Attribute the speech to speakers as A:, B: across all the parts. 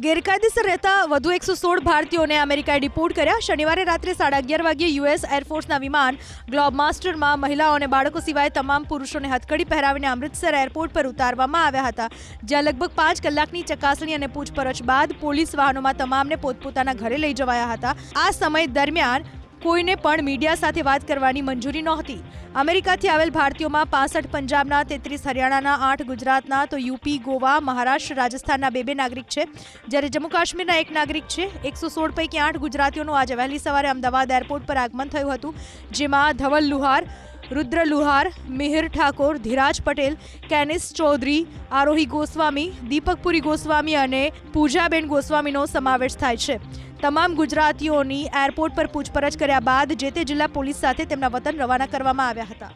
A: ગેરકાયદેસર રહેતા વધુ 116 ભારતીયોને અમેરિકાએ ડિપોર્ટ કર્યા। શનિવારે રાત્રે 11:30 વાગ્યે યુએસ એરફોર્સના વિમાન ગ્લોબમાસ્ટરમાં મહિલાઓ અને બાળકો સિવાય તમામ પુરુષોને હથકડી પહેરાવીને અમૃતસર એરપોર્ટ પર ઉતારવામાં આવ્યા હતા, જ્યાં લગભગ 5 કલાકની ચકાસણી અને પૂછપરછ બાદ પોલીસ વાહનોમાં તમામને પોતપોતાના ઘરે લઈ જવાયા હતા। આ સમય દરમિયાન કોઈને પણ મીડિયા સાથે વાત કરવાની મંજૂરી નહોતી। અમેરિકાથી આવેલ ભારતીયોમાં 65 પંજાબના, 33 હરિયાણાના, 8 ગુજરાતના તો યુપી, ગોવા, મહારાષ્ટ્ર, રાજસ્થાનના 2 નાગરિક છે, જ્યારે જમ્મુ કાશ્મીરના 1 નાગરિક છે। 116 પૈકી 8 ગુજરાતીઓનું આજે વહેલી સવારે અમદાવાદ એરપોર્ટ પર આગમન થયું હતું, જેમાં ધવલ લુહાર, रुद्र लुहार, मिहिर ठाकुर, धीराज पटेल, कैनिस चौधरी, आरोही गोस्वामी, दीपकपुरी गोस्वामी और पूजाबेन गोस्वामीनो समावेश थाय छे। તમામ ગુજરાતીઓની એરપોર્ટ પર પૂછપરછ કર્યા બાદ જે તે જિલ્લા પોલીસ સાથે તેમના વતન રવાના કરવામાં આવ્યા હતા।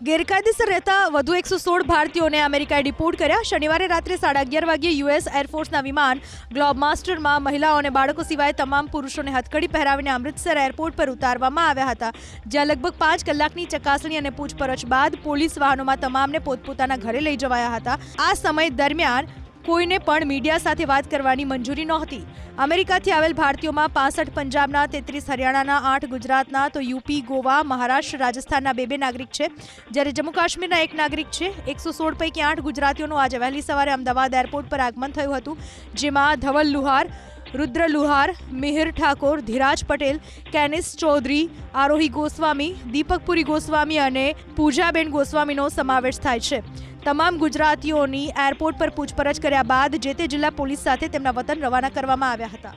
A: ગેરકાયદેસર રહેતા વધુ 116 ભારતીયોને અમેરિકાએ ડિપોર્ટ કર્યા। શનિવારે રાત્રે 11:30 વાગ્યે યુએસ એરફોર્સના વિમાન ગ્લોબમાસ્ટરમાં મહિલાઓ અને બાળકો સિવાય તમામ પુરુષોને હથકડી પહેરાવીને અમૃતસર એરપોર્ટ પર ઉતારવામાં આવ્યા હતા, જ્યાં લગભગ 5 કલાકની ચકાસણી અને પૂછપરછ બાદ પોલીસ વાહનોમાં તમામને પોતપોતાના ઘરે લઈ જવાયા હતા। આ સમય દરમિયાન કોઈને પણ મીડિયા સાથે વાત કરવાની મંજૂરી નહોતી। અમેરિકાથી આવેલ ભારતીયોમાં 65 પંજાબના, 33 હરિયાણાના, 8 ગુજરાતના તો યુપી, ગોવા, મહારાષ્ટ્ર, રાજસ્થાનના 2 નાગરિક છે, જ્યારે જમ્મુ કાશ્મીરના 1 નાગરિક છે। 116 પૈકી 8 ગુજરાતીઓનું આજે વહેલી સવારે અમદાવાદ એરપોર્ટ પર આગમન થયું હતું, જેમાં ધવલ લુહાર, रुद्र लुहार, मिहिर ठाकुर, धीराज पटेल, कैनिस चौधरी, आरोही गोस्वामी, दीपकपुरी गोस्वामी और पूजाबेन गोस्वामीनो समावेश थाय छे। તમામ ગુજરાતીઓની એરપોર્ટ પર પૂછપરછ કર્યા બાદ જે તે જિલ્લા પોલીસ સાથે તેમના વતન રવાના કરવામાં આવ્યા હતા।